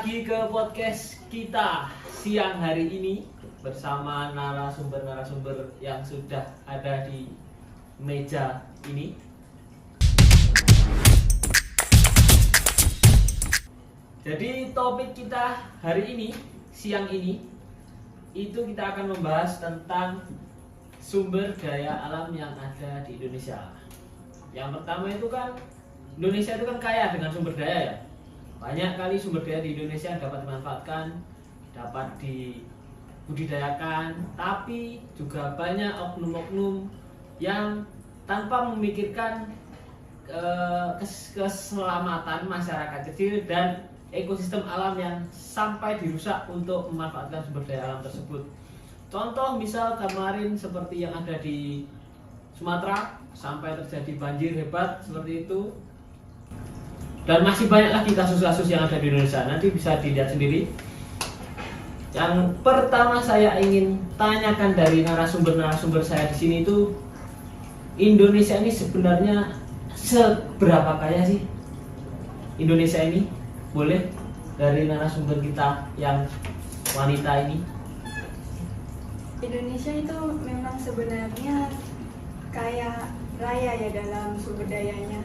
lagi ke podcast kita siang hari ini bersama narasumber-narasumber yang sudah ada di meja ini. Jadi topik kita hari ini, siang ini, itu kita akan membahas tentang sumber daya alam yang ada di Indonesia. Yang pertama itu kan, Indonesia itu kan kaya dengan sumber daya ya. Banyak kali sumber daya di Indonesia yang dapat dimanfaatkan, dapat dibudidayakan, tapi juga banyak oknum-oknum yang tanpa memikirkan keselamatan masyarakat kecil dan ekosistem alam yang sampai dirusak untuk memanfaatkan sumber daya alam tersebut. Contoh misal kemarin seperti yang ada di Sumatera, sampai terjadi banjir hebat seperti itu. Dan masih banyak lagi kasus-kasus yang ada di Indonesia. Nanti bisa dilihat sendiri. Yang pertama saya ingin tanyakan dari narasumber-narasumber saya di sini itu, Indonesia ini sebenarnya seberapa kaya sih? Indonesia ini, boleh dari narasumber kita yang wanita ini. Indonesia itu memang sebenarnya kaya raya ya dalam sumber dayanya.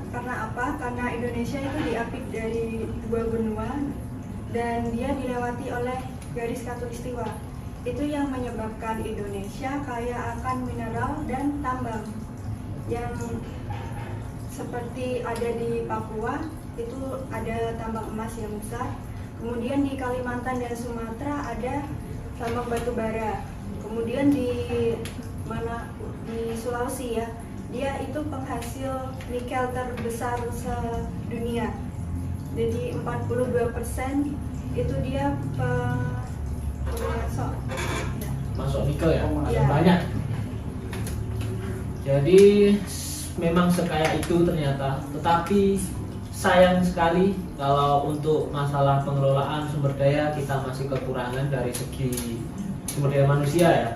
Karena apa? Karena Indonesia itu diapit dari dua benua dan dia dilewati oleh garis khatulistiwa. Itu yang menyebabkan Indonesia kaya akan mineral dan tambang. Yang seperti ada di Papua, itu ada tambang emas yang besar. Kemudian di Kalimantan dan Sumatera ada tambang batu bara. Kemudian di Sulawesi ya, dia itu penghasil nikel terbesar sedunia. Jadi 42% itu dia masuk nikel ya, ya. Banyak. Jadi memang sekaya itu ternyata. Tetapi sayang sekali kalau untuk masalah pengelolaan sumber daya kita masih kekurangan dari segi sumber daya manusia ya.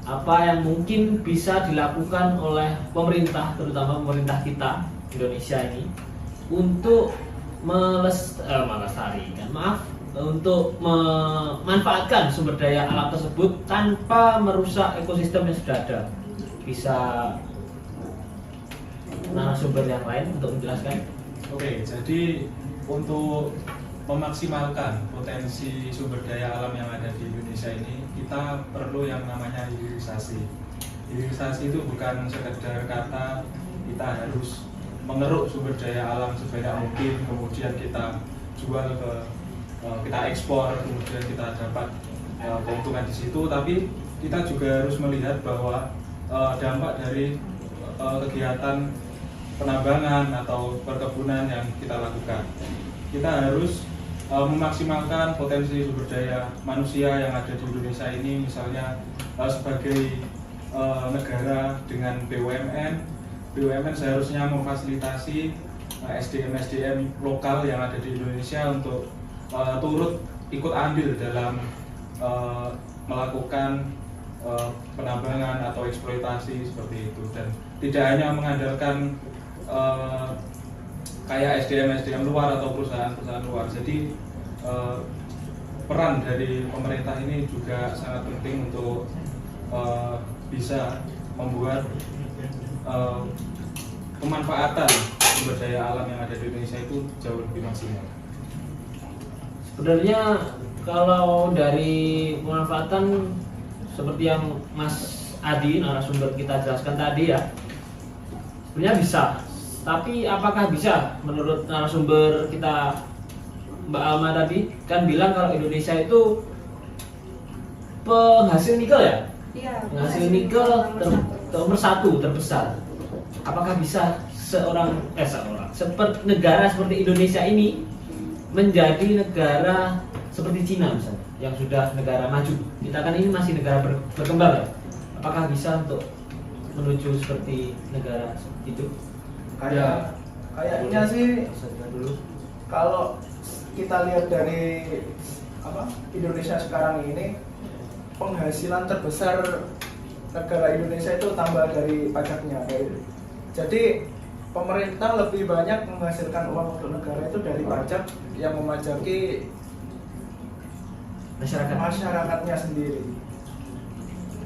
Apa yang mungkin bisa dilakukan oleh pemerintah, terutama pemerintah kita Indonesia ini, untuk untuk memanfaatkan sumber daya alam tersebut tanpa merusak ekosistem yang sudah ada. Bisa narasumber yang lain untuk menjelaskan. Oke, jadi untuk memaksimalkan potensi sumber daya alam yang ada di Indonesia ini, kita perlu yang namanya hilirisasi. Hilirisasi itu bukan sekedar kata kita harus mengeruk sumber daya alam sebanyak mungkin, kemudian kita jual kita ekspor, kemudian kita dapat keuntungan di situ, tapi kita juga harus melihat bahwa dampak dari kegiatan penambangan atau perkebunan yang kita lakukan. Kita harus memaksimalkan potensi sumber daya manusia yang ada di Indonesia ini, misalnya sebagai negara dengan BUMN seharusnya memfasilitasi SDM lokal yang ada di Indonesia untuk turut ikut andil dalam melakukan penambangan atau eksploitasi seperti itu, dan tidak hanya mengandalkan kayak SDM luar atau perusahaan luar. Jadi peran dari pemerintah ini juga sangat penting untuk bisa membuat pemanfaatan sumber daya alam yang ada di Indonesia itu jauh lebih maksimal. Sebenarnya kalau dari pemanfaatan seperti yang Mas Adi narasumber kita jelaskan tadi ya, sebenarnya bisa. Tapi apakah bisa? Menurut narasumber kita Mbak Alma tadi kan bilang kalau Indonesia itu penghasil nikel ya? Iya, penghasil nikel nomor satu terbesar. Apakah bisa seperti negara seperti Indonesia ini menjadi negara seperti Cina misalnya, yang sudah negara maju? Kita kan ini masih negara berkembang ya? Apakah bisa untuk menuju seperti negara itu? Kayaknya sih dulu. kalau kita lihat dari Indonesia sekarang ini, penghasilan terbesar negara Indonesia itu tambah dari pajaknya. Jadi pemerintah lebih banyak menghasilkan uang untuk negara itu dari pajak yang memajaki masyarakatnya sendiri.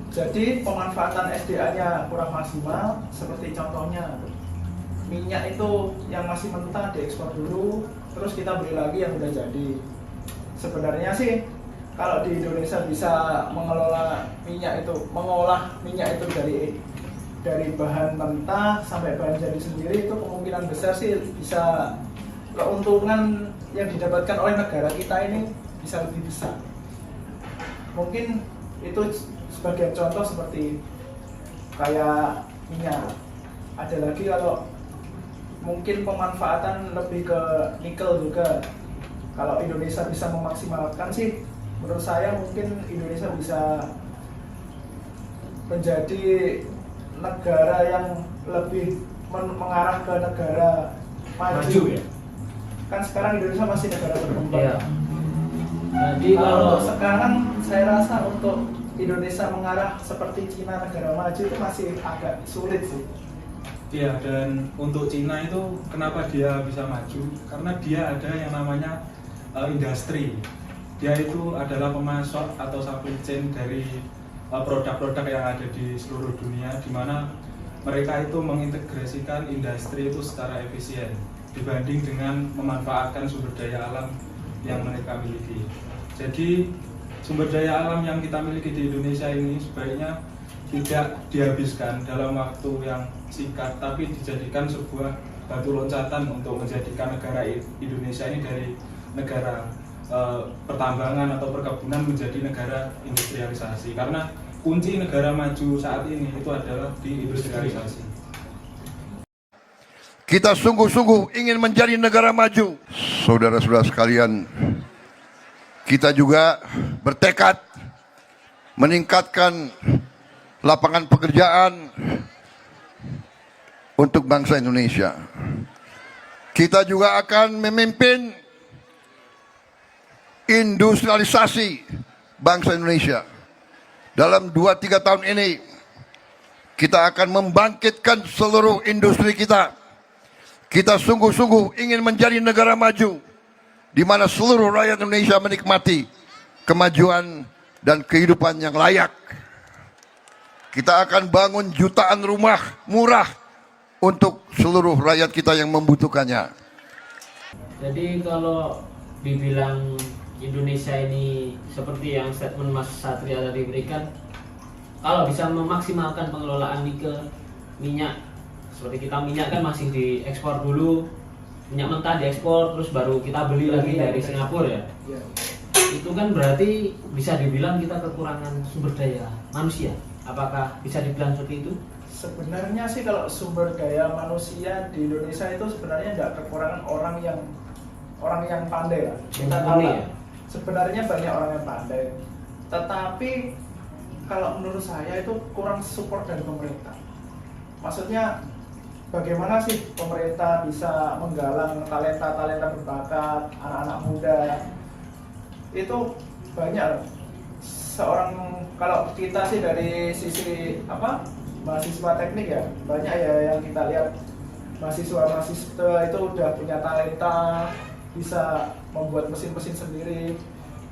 Jadi pemanfaatan SDA-nya kurang maksimal, seperti contohnya minyak itu yang masih mentah diekspor dulu, terus kita beli lagi yang udah jadi. Sebenarnya sih kalau di Indonesia bisa mengolah minyak itu dari bahan mentah sampai bahan jadi sendiri, itu kemungkinan besar sih bisa keuntungan yang didapatkan oleh negara kita ini bisa lebih besar. Mungkin itu sebagai contoh seperti kayak minyak. Ada lagi kalau mungkin pemanfaatan lebih ke nikel juga. Kalau Indonesia bisa memaksimalkan sih, menurut saya mungkin Indonesia bisa menjadi negara yang lebih mengarah ke negara maju ya. Kan sekarang Indonesia masih negara berkembang. Iya. Jadi Kalau sekarang saya rasa untuk Indonesia mengarah seperti Cina negara maju itu masih agak sulit sih. Iya, dan untuk Cina itu kenapa dia bisa maju? Karena dia ada yang namanya industri. Dia itu adalah pemasok atau supply chain dari produk-produk yang ada di seluruh dunia, di mana mereka itu mengintegrasikan industri itu secara efisien dibanding dengan memanfaatkan sumber daya alam yang mereka miliki. Jadi sumber daya alam yang kita miliki di Indonesia ini sebaiknya tidak dihabiskan dalam waktu yang singkat, tapi dijadikan sebuah batu loncatan untuk menjadikan negara Indonesia ini dari negara pertambangan atau perkebunan menjadi negara industrialisasi. Karena kunci negara maju saat ini itu adalah di industrialisasi. Kita sungguh-sungguh ingin menjadi negara maju. Saudara-saudara sekalian, kita juga bertekad meningkatkan lapangan pekerjaan untuk bangsa Indonesia. Kita juga akan memimpin industrialisasi bangsa Indonesia. Dalam 2-3 tahun ini kita akan membangkitkan seluruh industri kita. Kita sungguh-sungguh ingin menjadi negara maju di mana seluruh rakyat Indonesia menikmati kemajuan dan kehidupan yang layak. Kita akan bangun jutaan rumah murah untuk seluruh rakyat kita yang membutuhkannya. Jadi kalau dibilang Indonesia ini seperti yang statement Mas Satria tadi berikan, kalau bisa memaksimalkan pengelolaan nikel, minyak, seperti kita minyak kan masih diekspor dulu, minyak mentah diekspor terus baru kita beli lagi dari Singapura ya. Itu kan berarti bisa dibilang kita kekurangan sumber daya manusia. Apakah bisa dibilang seperti itu? Sebenarnya sih kalau sumber daya manusia di Indonesia itu sebenarnya nggak kekurangan orang yang pandai lah. Kita tahu ya? Sebenarnya banyak orang yang pandai. Tetapi kalau menurut saya itu kurang support dari pemerintah. Maksudnya bagaimana sih pemerintah bisa menggalang talenta-talenta berbakat, anak-anak muda? Itu banyak. Kalau kita sih dari sisi mahasiswa teknik ya, banyak ya yang kita lihat mahasiswa itu udah punya talenta, bisa membuat mesin-mesin sendiri,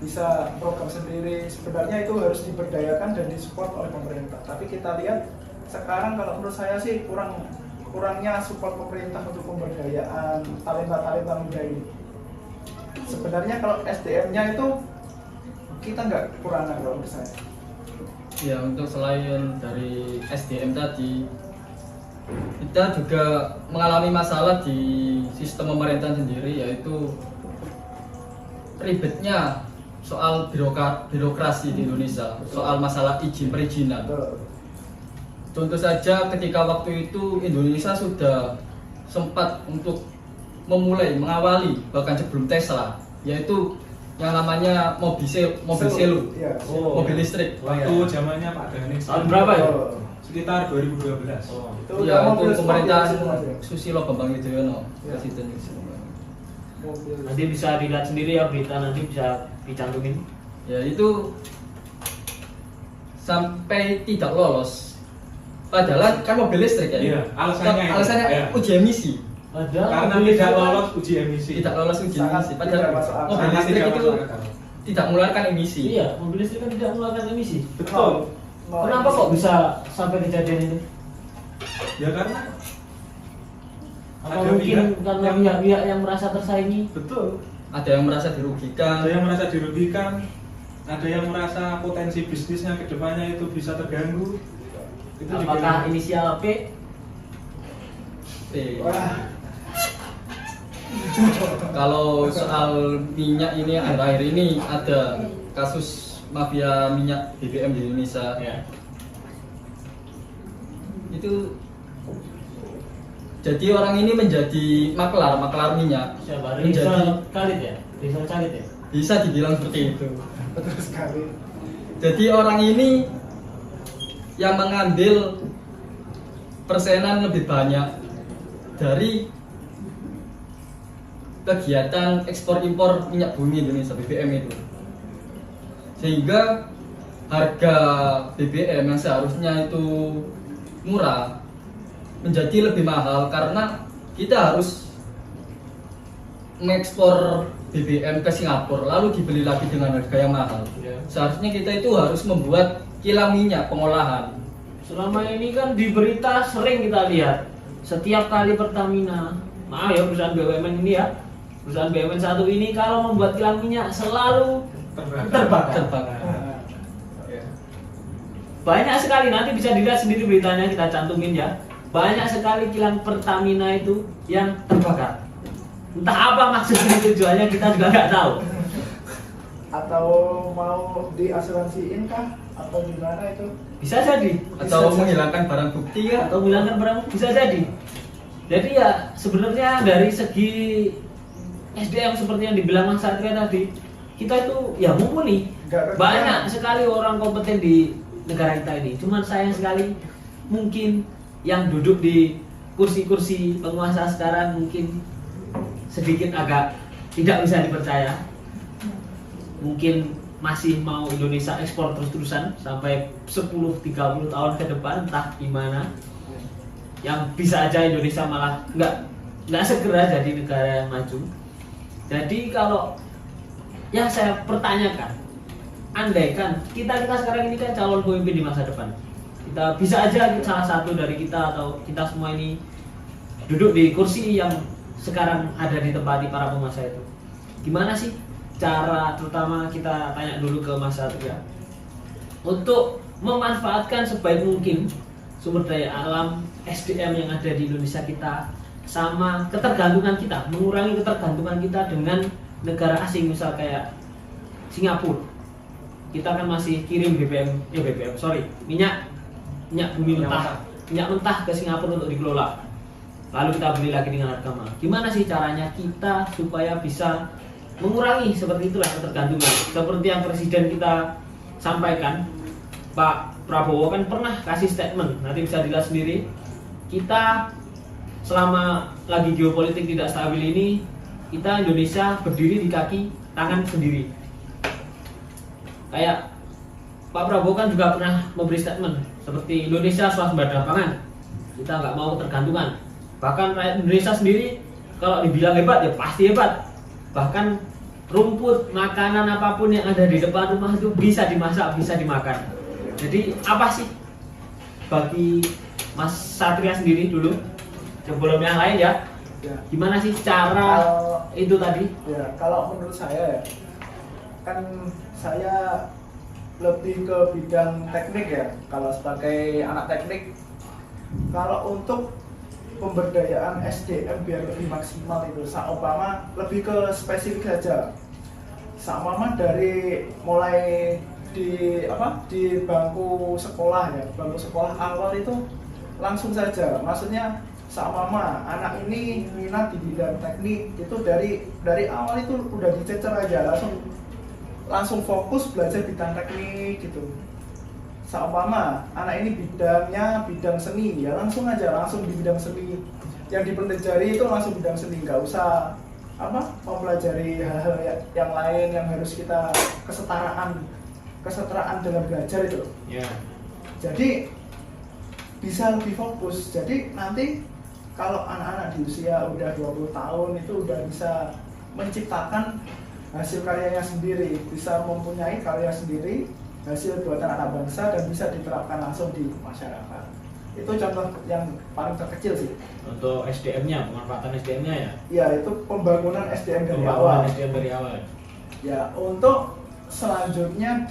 bisa program sendiri. Sebenarnya itu harus diberdayakan dan disupport oleh pemerintah. Tapi kita lihat sekarang kalau menurut saya sih kurangnya support pemerintah untuk pemberdayaan talenta-talenta muda ini. Sebenarnya kalau SDM-nya itu kita nggak kekurangan kalau menurut saya. Ya, untuk selain dari SDM tadi, kita juga mengalami masalah di sistem pemerintahan sendiri, yaitu ribetnya soal birokrasi di Indonesia, soal masalah perizinan. Contoh saja ketika waktu itu Indonesia sudah sempat untuk mengawali bahkan sebelum Tesla, yaitu yang namanya mobil selo, mobil listrik. Waktu zamannya Pak Danis. Tahun berapa ya? Sekitar 2012. Itu pemerintahan Susilo Bambang Yudhoyono, Presiden. Nanti bisa dilihat sendiri ya, berita nanti bisa dicantumin. Ya, itu sampai tidak lolos Padahal kan mobil listrik ya. Iya, alasannya itu. Alasannya Iya. uji emisi. Padahal Karena mobil tidak listrik kan lolos uji emisi. Tidak lolos uji Sangat emisi. Padahal tidak masuk akal. mobil Sangat listrik tidak itu masuk akal. tidak mengeluarkan emisi. Iya, mobil listrik kan tidak mengeluarkan emisi. Betul. Kenapa kok bisa sampai kejadian itu? Ya karena Apa ada mungkin pihak karena yang- pihak-pihak yang merasa tersaingi? betul. Ada yang merasa dirugikan. Ada yang merasa dirugikan, ada yang merasa potensi bisnisnya ke depannya itu bisa terganggu. Itu Apakah juga inisial P? Wah, Kalau soal minyak ini akhir-akhir ini ada kasus mafia minyak BBM di Indonesia. Ya. Itu jadi orang ini menjadi maklar minyak. Siapa? Menjadi Rizal Khalid ya? Rizal Khalid ya? bisa dibilang seperti itu. betul sekali. Jadi orang ini yang mengambil persenan lebih banyak dari kegiatan ekspor impor minyak bumi Indonesia BBM itu, sehingga harga BBM yang seharusnya itu murah menjadi lebih mahal karena kita harus mengekspor BBM ke Singapura lalu dibeli lagi dengan harga yang mahal. Ya. Seharusnya kita itu harus membuat kilang minyak pengolahan. Selama ini kan di berita sering kita lihat setiap kali Pertamina, maaf ya perusahaan BUMN ini ya, perusahaan BUMN satu ini kalau membuat kilang minyak selalu terbakar. Terbakar. Nah, Banyak sekali, nanti bisa dilihat sendiri beritanya, kita cantumin ya. Banyak sekali kilang Pertamina itu yang terbakar. Entah apa maksudnya, tujuannya kita juga nggak tahu. atau mau diasuransiin kah atau gimana itu? Bisa jadi. Atau menghilangkan barang bukti ya. Atau menghilangkan barang, bisa jadi. Jadi ya sebenarnya dari segi SDM seperti yang dibilang Mas Satria tadi, kita itu ya mumpuni. Nggak Banyak sekali orang kompeten di negara kita ini. Cuman sayang sekali mungkin yang duduk di kursi-kursi penguasa sekarang mungkin sedikit agak tidak bisa dipercaya. Mungkin masih mau Indonesia ekspor terus-terusan sampai 10-30 tahun ke depan, entah gimana. Yang bisa aja Indonesia malah nggak segera jadi negara yang maju. Jadi kalau yang saya pertanyakan, andaikan kita sekarang ini kan calon pemimpin di masa depan, kita bisa aja salah satu dari kita atau kita semua ini duduk di kursi yang sekarang ada di tempat di para penguasa itu. Gimana sih cara, terutama kita tanya dulu ke Mas Satria, untuk memanfaatkan sebaik mungkin sumber daya alam SDM yang ada di Indonesia kita, sama ketergantungan kita, mengurangi ketergantungan kita dengan negara asing, misal kayak Singapura. Kita kan masih kirim minyak bumi mentah, minyak mentah ke Singapura untuk dikelola. Lalu kita beli lagi dengan harga mahal. Gimana sih caranya kita supaya bisa mengurangi seperti itulah ketergantungan? Seperti yang presiden kita sampaikan, Pak Prabowo kan pernah kasih statement, nanti bisa dilihat sendiri. Kita selama lagi geopolitik tidak stabil ini, kita Indonesia berdiri di kaki tangan sendiri. Kayak Pak Prabowo kan juga pernah memberi statement seperti Indonesia swasembada pangan, kita nggak mau ketergantungan. Bahkan rakyat Indonesia sendiri kalau dibilang hebat ya pasti hebat. Bahkan rumput, makanan apapun yang ada di depan rumah itu bisa dimasak, bisa dimakan. Jadi apa sih bagi Mas Satria sendiri dulu sebelum yang lain ya, Ya. gimana sih cara itu tadi? Ya, kalau menurut saya ya, kan saya lebih ke bidang teknik ya. Kalau sebagai anak teknik, kalau untuk pemberdayaan SDM biar lebih maksimal itu, seumpama lebih ke spesifik saja. Seumpama dari mulai di bangku sekolah ya, bangku sekolah awal itu langsung saja. Maksudnya seumpama anak ini minat di bidang teknik itu dari awal itu udah dicecer aja, langsung fokus belajar bidang teknik gitu. Seumpama anak ini bidangnya bidang seni ya langsung di bidang seni. Yang dipelajari itu langsung bidang seni, nggak usah mempelajari hal-hal yang lain yang harus kita kesetaraan dalam belajar itu. Ya. Jadi bisa lebih fokus. Jadi nanti kalau anak-anak di usia udah 20 tahun itu udah bisa menciptakan hasil karyanya sendiri, bisa mempunyai karya sendiri, hasil buatan anak bangsa, dan bisa diterapkan langsung di masyarakat. Itu contoh yang paling terkecil sih. Untuk SDM-nya, pemanfaatan SDM-nya ya? Ya, itu pembangunan SDM dari Pembangunan awal. SDM dari awal. Ya, untuk selanjutnya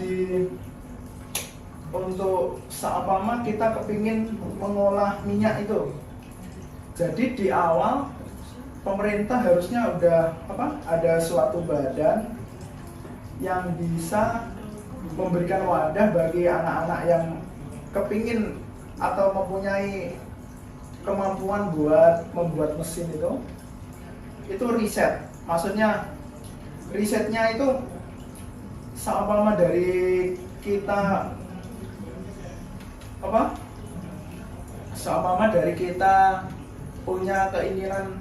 untuk seumpama kita kepingin mengolah minyak itu. Jadi di awal pemerintah harusnya ada suatu badan yang bisa memberikan wadah bagi anak-anak yang kepingin atau mempunyai kemampuan buat membuat mesin itu riset. Maksudnya risetnya itu seumpama dari kita seumpama dari kita punya keinginan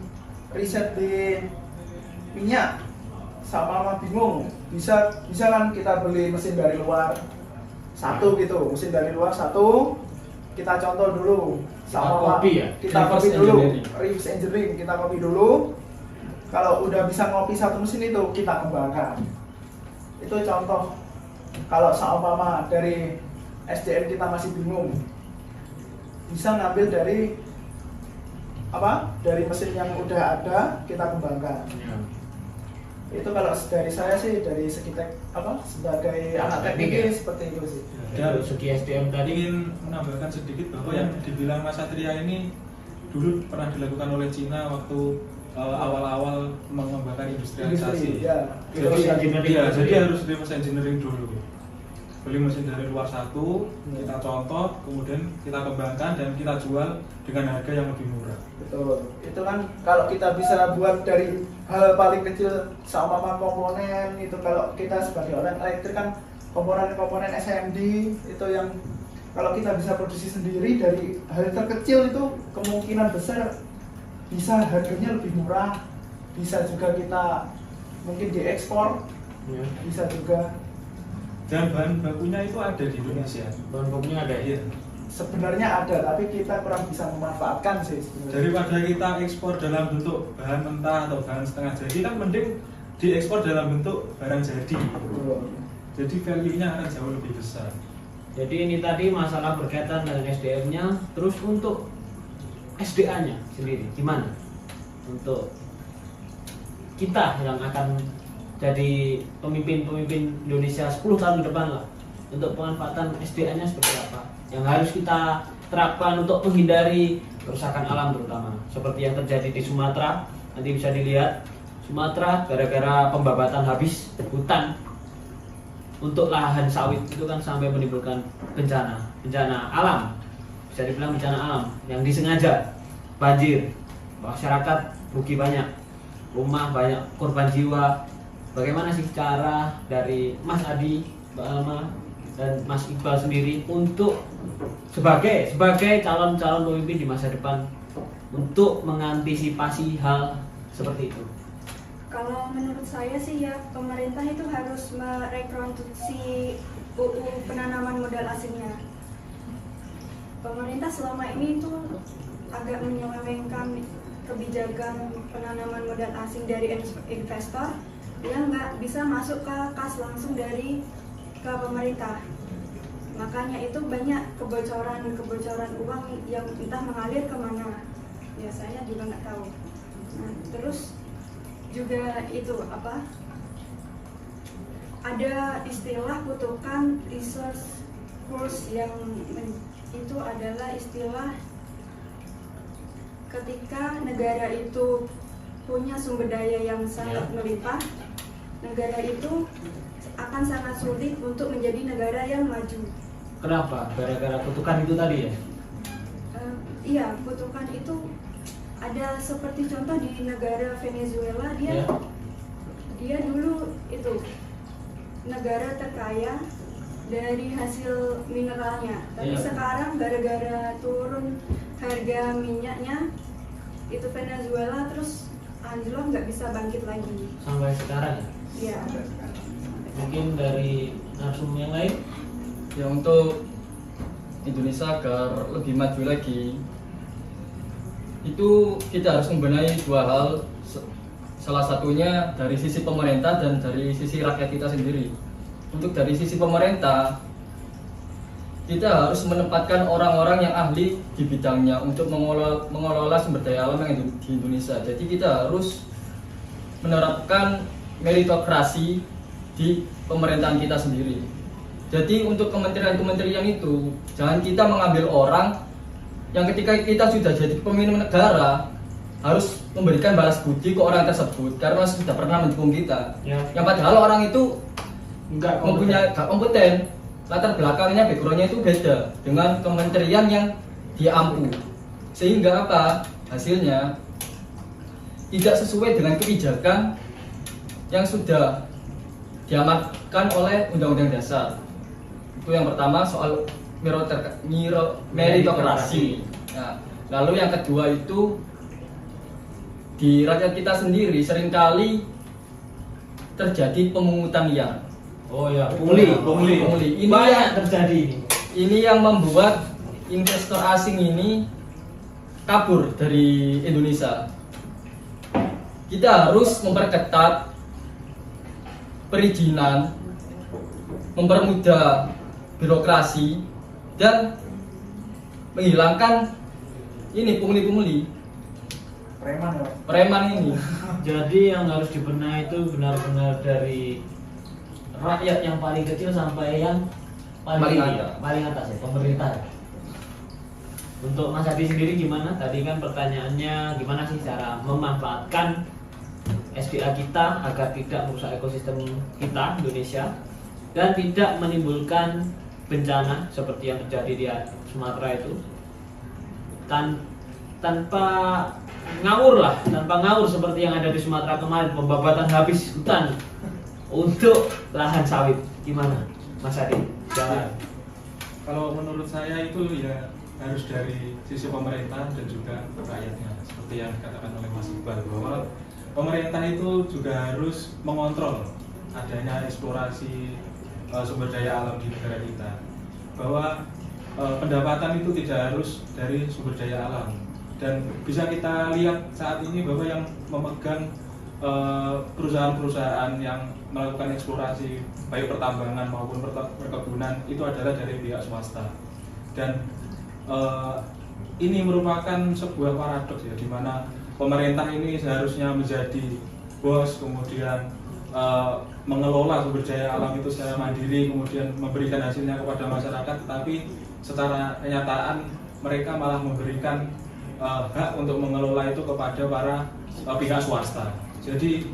riset di minyak, sama bingung, bisa kan kita beli mesin dari luar satu gitu, mesin dari luar satu, kita contoh dulu, sama kita copy dulu, reverse engineering, kita copy dulu. Kalau udah bisa ngopi satu mesin itu kita kembangkan. Itu contoh. Kalau seumpama dari SDM kita masih bingung, bisa ngambil dari mesin yang udah ada kita kembangkan. Ya. Itu kalau dari saya sih dari segi sebagai anak teknik ya? seperti itu sih. Dari segi SDM tadi ingin menambahkan sedikit bahwa yang dibilang Mas Satria ini dulu pernah dilakukan oleh Cina waktu awal-awal mengembangkan industrialisasi. Ya. Jadi harus reverse engineering dulu. Beli mesin dari luar satu, kita contoh, kemudian kita kembangkan dan kita jual dengan harga yang lebih murah. Betul. Itu kan kalau kita bisa buat dari hal paling kecil sama komponen itu, kalau kita sebagai orang elektrik kan komponen-komponen SMD itu yang kalau kita bisa produksi sendiri dari hal terkecil itu kemungkinan besar bisa harganya lebih murah, bisa juga kita mungkin diekspor, bisa juga. Dan bahan bakunya itu ada di Indonesia. bahan bakunya ada ya. Sebenarnya ada, tapi kita kurang bisa memanfaatkan sih sebenarnya. Daripada kita ekspor dalam bentuk bahan mentah atau bahan setengah jadi, kan mending diekspor dalam bentuk barang jadi. Jadi value-nya akan jauh lebih besar. Jadi ini tadi masalah berkaitan dengan SDM-nya. Terus untuk SDA-nya sendiri gimana? Untuk kita yang akan jadi pemimpin Indonesia 10 tahun ke depan lah, untuk pemanfaatan SDA-nya seperti apa yang harus kita terapkan untuk menghindari kerusakan alam, terutama seperti yang terjadi di Sumatera. Nanti bisa dilihat Sumatera gara-gara pembabatan habis hutan untuk lahan sawit itu kan sampai menimbulkan bencana alam, bisa dibilang bencana alam yang disengaja. Banjir, masyarakat rugi banyak, rumah banyak, korban jiwa. Bagaimana sih cara dari Mas Adi, Mbak Alma, dan Mas Iqbal sendiri untuk sebagai calon pemimpin di masa depan untuk mengantisipasi hal seperti itu? Kalau menurut saya sih ya, pemerintah itu harus merekonstruksi UU penanaman modal asingnya. Pemerintah selama ini itu agak menyelewengkan kebijakan penanaman modal asing dari investor yang nggak bisa masuk ke kas langsung ke pemerintah. Makanya itu banyak kebocoran uang yang entah mengalir kemana. Ya saya juga nggak tahu. Nah, terus juga itu ada istilah kutukan resource curse yang itu adalah istilah ketika negara itu punya sumber daya yang sangat melimpah, negara itu akan sangat sulit untuk menjadi negara yang maju. Kenapa? Gara-gara kutukan itu tadi ya? Iya, kutukan itu ada seperti contoh di negara Venezuela, dia dulu itu negara terkaya dari hasil mineralnya, tapi sekarang gara-gara turun harga minyaknya itu Venezuela terus anjlok, nggak bisa bangkit lagi Sampai sekarang ya? Iya. Mungkin dari narsum yang lain? Ya, untuk Indonesia agar lebih maju lagi, itu kita harus membenahi dua hal. Salah satunya dari sisi pemerintah dan dari sisi rakyat kita sendiri. Untuk dari sisi pemerintah, kita harus menempatkan orang-orang yang ahli di bidangnya untuk mengelola sumber daya alam yang di Indonesia. Jadi kita harus menerapkan meritokrasi di pemerintahan kita sendiri. Jadi untuk kementerian-kementerian itu, jangan kita mengambil orang yang ketika kita sudah jadi pemimpin negara harus memberikan balas budi ke orang tersebut karena sudah pernah mendukung kita. Ya. Yang padahal orang itu Enggak mempunyai gak kompeten, latar belakangnya, backgroundnya itu beda dengan kementerian yang dia ampu, sehingga apa hasilnya tidak sesuai dengan kebijakan yang sudah diamankan oleh Undang-Undang Dasar. Itu yang pertama soal meritokrasi. Nah, lalu yang kedua itu di rakyat kita sendiri seringkali terjadi pemungutan liar. Oh ya, pungli. Ini Banyak yang terjadi ini. Ini yang membuat investor asing ini kabur dari Indonesia. Kita harus memperketat perizinan, mempermudah birokrasi, dan menghilangkan ini pungli-pungli preman ini. Jadi yang harus dibenahi itu benar-benar dari rakyat yang paling kecil sampai yang paling atas ya, pemerintah. Untuk Mas Adi sendiri gimana? Tadi kan pertanyaannya gimana sih cara memanfaatkan SDA kita agar tidak merusak ekosistem kita Indonesia dan tidak menimbulkan bencana seperti yang terjadi di Sumatera itu tanpa ngawur seperti yang ada di Sumatera kemarin, pembabatan habis hutan untuk lahan sawit. Gimana Mas Adi? Jangan. Kalau menurut saya itu ya harus dari sisi pemerintah dan juga rakyatnya, seperti yang dikatakan oleh Mas Iqbal, bahwa pemerintah itu juga harus mengontrol adanya eksplorasi sumber daya alam di negara kita, bahwa pendapatan itu tidak harus dari sumber daya alam. Dan bisa kita lihat saat ini bahwa yang memegang perusahaan-perusahaan yang melakukan eksplorasi baik pertambangan maupun perkebunan itu adalah dari pihak swasta. Dan ini merupakan sebuah paradoks ya, di mana pemerintah ini seharusnya menjadi bos, kemudian mengelola sumber daya alam itu secara mandiri, kemudian memberikan hasilnya kepada masyarakat, tetapi secara kenyataan mereka malah memberikan hak untuk mengelola itu kepada para pihak swasta. Jadi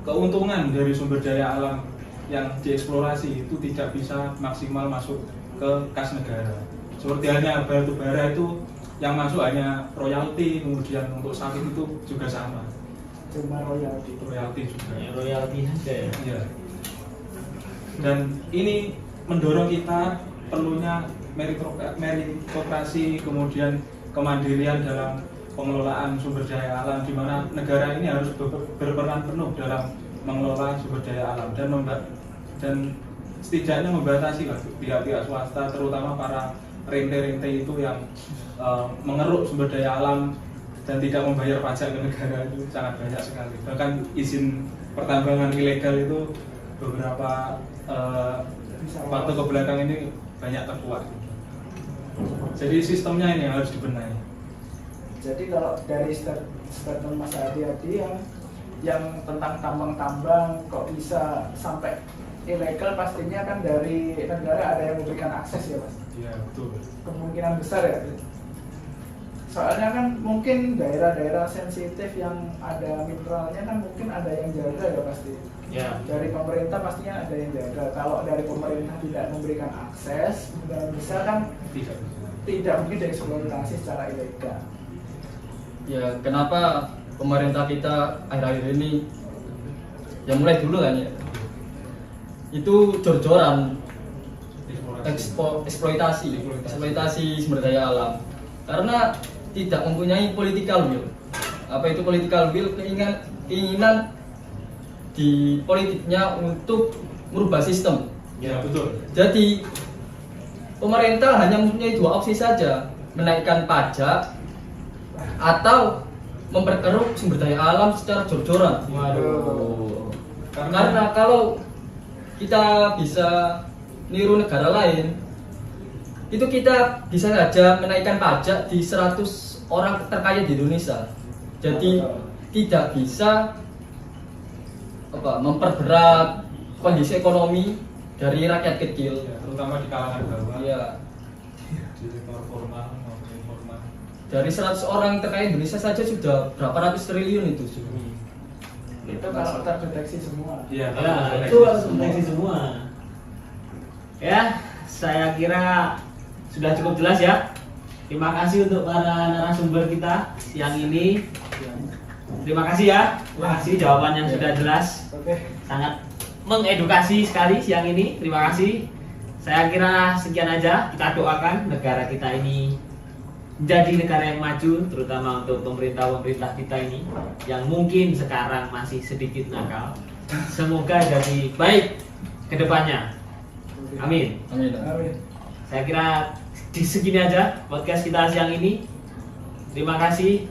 keuntungan dari sumber daya alam yang dieksplorasi itu tidak bisa maksimal masuk ke kas negara. Seperti halnya batu bara itu yang masuk hanya royalti, kemudian untuk sawit itu juga sama. Cuma royalti juga. Ya, royalti saja ya. Ya. Dan ini mendorong kita perlunya meritokrasi, kemudian kemandirian dalam pengelolaan sumber daya alam, di mana negara ini harus berperan penuh dalam mengelola sumber daya alam dan setidaknya membatasi pihak-pihak swasta, terutama para rente-rente itu yang mengeruk sumber daya alam dan tidak membayar pajak ke negara itu sangat banyak sekali. Bahkan izin pertambangan ilegal itu beberapa waktu kebelakang ini banyak terkuat. Jadi sistemnya ini harus dibenahi. Jadi kalau dari statement Mas Adi yang tentang tambang-tambang kok bisa sampai ilegal, pastinya kan dari negara ada yang memberikan akses ya Mas? Iya betul. Kemungkinan besar ya. Soalnya kan mungkin daerah-daerah sensitif yang ada mineralnya kan mungkin ada yang jaga ya pasti. Ya. Dari pemerintah pastinya ada yang jaga. Kalau dari pemerintah tidak memberikan akses, kemungkinan besar kan tidak mungkin dieksploitasi secara ilegal. Ya, kenapa pemerintah kita akhir-akhir ini, ya mulai dulu kan ya, itu jor-joran eksploitasi sumber daya alam, karena tidak mempunyai political will. Apa itu political will? Keinginan di politiknya untuk merubah sistem. Ya betul. Jadi pemerintah hanya mempunyai dua opsi saja, menaikkan pajak atau memperkeruh sumber daya alam secara jor-joran. Waduh. Karena kalau kita bisa niru negara lain, itu kita bisa saja menaikkan pajak di 100 orang terkaya di Indonesia. Jadi tidak bisa memperberat kondisi ekonomi dari rakyat kecil. Ya, terutama di kalangan bawah, Ya, di sektor formal maupun informal. dari 100 orang terkaya Indonesia saja sudah berapa ratus triliun itu. Itu kalau terdeteksi semua. Iya, Ya, itu harus mendeteksi semua. Ya, saya kira sudah cukup jelas ya. Terima kasih untuk para narasumber kita siang ini. Terima kasih ya. Terima kasih jawaban yang sudah jelas. Oke. Sangat mengedukasi sekali siang ini. Terima kasih. Saya kira sekian aja. Kita doakan negara kita ini menjadi negara yang maju, terutama untuk pemerintah kita ini yang mungkin sekarang masih sedikit nakal. Semoga jadi baik ke depannya. Amin. Amin. Amin. Saya kira di segini aja podcast kita siang ini. Terima kasih.